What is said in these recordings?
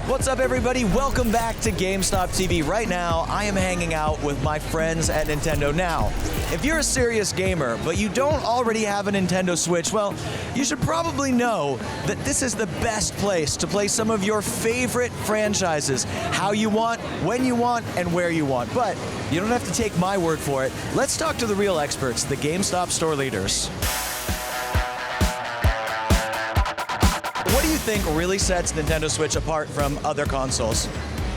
What's up, everybody? Welcome back to GameStop TV. Right now, I am hanging out with my friends at Nintendo. Now, if you're a serious gamer, but you don't already have a Nintendo Switch, well, you should probably know that this is the best place to play some of your favorite franchises, how you want, when you want, and where you want. But you don't have to take my word for it. Let's talk to the real experts, the GameStop store leaders. What do you think really sets Nintendo Switch apart from other consoles?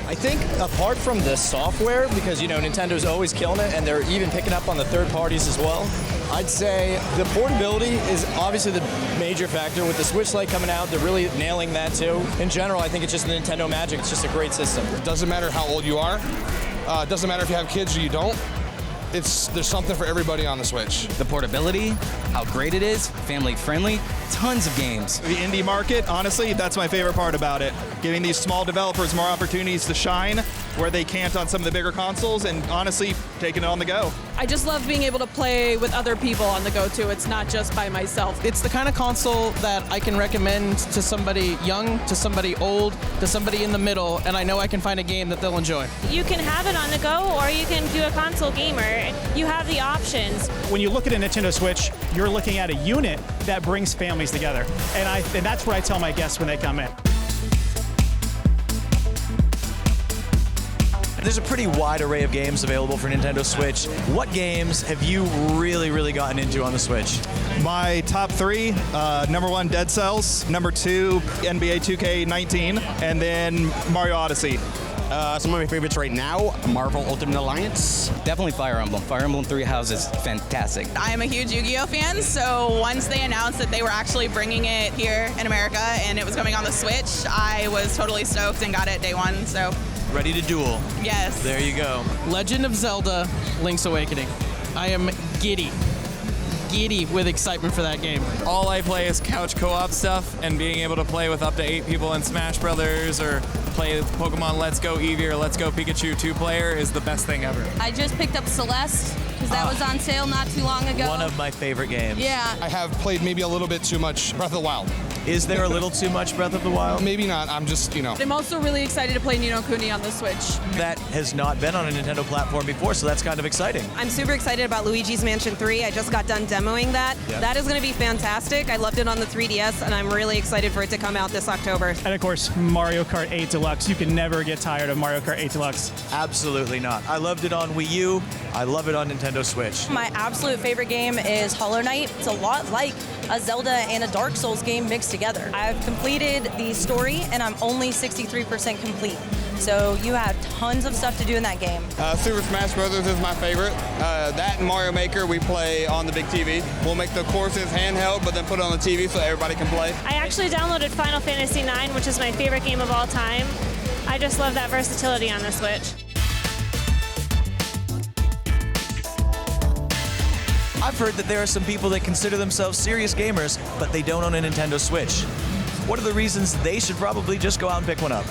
I think apart from the software, because Nintendo's always killing it and they're even picking up on the third parties as well, I'd say the portability is obviously the major factor. With the Switch Lite coming out, they're really nailing that too. In general, I think it's just the Nintendo magic. It's just a great system. It doesn't matter how old you are. It doesn't matter if you have kids or you don't. There's something for everybody on the Switch. The portability, how great it is, family friendly, tons of games. The indie market, honestly, that's my favorite part about it. Giving these small developers more opportunities to shine where they can't on some of the bigger consoles, and honestly, taking it on the go. I just love being able to play with other people on the go too. It's not just by myself. It's the kind of console that I can recommend to somebody young, to somebody old, to somebody in the middle, and I know I can find a game that they'll enjoy. You can have it on the go, or you can do a console gamer. You have the options. When you look at a Nintendo Switch, you're looking at a unit that brings families together. And that's what I tell my guests when they come in. There's a pretty wide array of games available for Nintendo Switch. What games have you really gotten into on the Switch? My top three, number one, Dead Cells. Number two, NBA 2K19. And then Mario Odyssey. Some of my favorites right now, Marvel Ultimate Alliance. Definitely Fire Emblem. Fire Emblem Three Houses, fantastic. I am a huge Yu-Gi-Oh fan, so once they announced that they were actually bringing it here in America and it was coming on the Switch, I was totally stoked and got it day one, so. Ready to duel. Yes. There you go. Legend of Zelda, Link's Awakening. I am giddy with excitement for that game. All I play is couch co-op stuff, and being able to play with up to 8 people in Smash Brothers or play Pokemon Let's Go Eevee or Let's Go Pikachu 2-player is the best thing ever. I just picked up Celeste because that was on sale not too long ago. One of my favorite games. Yeah. I have played maybe a little bit too much Breath of the Wild. Is there a little too much Breath of the Wild? Maybe not. I'm just, I'm also really excited to play Ni no Kuni on the Switch. That has not been on a Nintendo platform before, so that's kind of exciting. I'm super excited about Luigi's Mansion 3. I just got done demoing that. Yep. That is going to be fantastic. I loved it on the 3DS, and I'm really excited for it to come out this October. And of course, Mario Kart 8 Deluxe. You can never get tired of Mario Kart 8 Deluxe. Absolutely not. I loved it on Wii U. I love it on Nintendo Switch. My absolute favorite game is Hollow Knight. It's a lot like a Zelda and a Dark Souls game mixed together. I've completed the story, and I'm only 63% complete. So you have tons of stuff to do in that game. Super Smash Brothers is my favorite. That and Mario Maker we play on the big TV. We'll make the courses handheld, but then put it on the TV so everybody can play. I actually downloaded Final Fantasy IX, which is my favorite game of all time. I just love that versatility on the Switch. I've heard that there are some people that consider themselves serious gamers, but they don't own a Nintendo Switch. What are the reasons they should probably just go out and pick one up?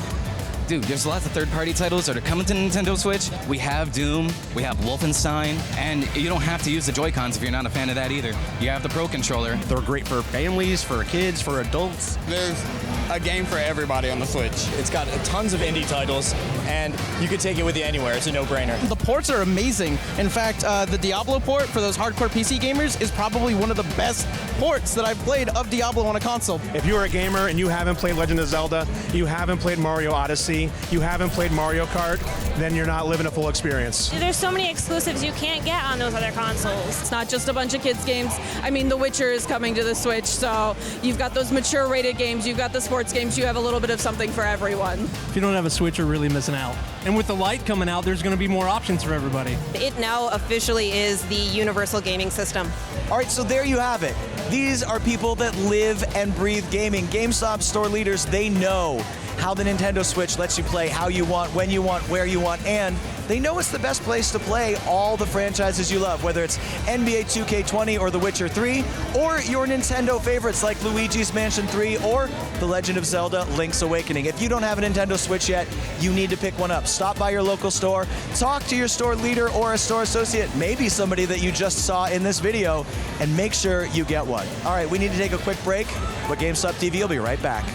Dude, there's lots of third-party titles that are coming to Nintendo Switch. We have Doom, we have Wolfenstein, and you don't have to use the Joy-Cons if you're not a fan of that either. You have the Pro Controller. They're great for families, for kids, for adults. There's a game for everybody on the Switch. It's got tons of indie titles, and you could take it with you anywhere. It's a no-brainer. The ports are amazing. In fact, the Diablo port for those hardcore PC gamers is probably one of the best ports that I've played of Diablo on a console. If you're a gamer and you haven't played Legend of Zelda, you haven't played Mario Odyssey, you haven't played Mario Kart, then you're not living a full experience. There's so many exclusives you can't get on those other consoles. It's not just a bunch of kids games. I mean, The Witcher is coming to the Switch, so you've got those mature rated games, you've got the sports games, you have a little bit of something for everyone. If you don't have a Switch, you're really missing out. And with the Lite coming out, there's going to be more options for everybody. It now officially is the universal gaming system. All right, so there you have it. These are people that live and breathe gaming. GameStop store leaders, they know how the Nintendo Switch lets you play how you want, when you want, where you want, and they know it's the best place to play all the franchises you love, whether it's NBA 2K20 or The Witcher 3, or your Nintendo favorites like Luigi's Mansion 3 or The Legend of Zelda Link's Awakening. If you don't have a Nintendo Switch yet, you need to pick one up. Stop by your local store, talk to your store leader or a store associate, maybe somebody that you just saw in this video, and make sure you get one. All right, we need to take a quick break, but GameStop TV will be right back.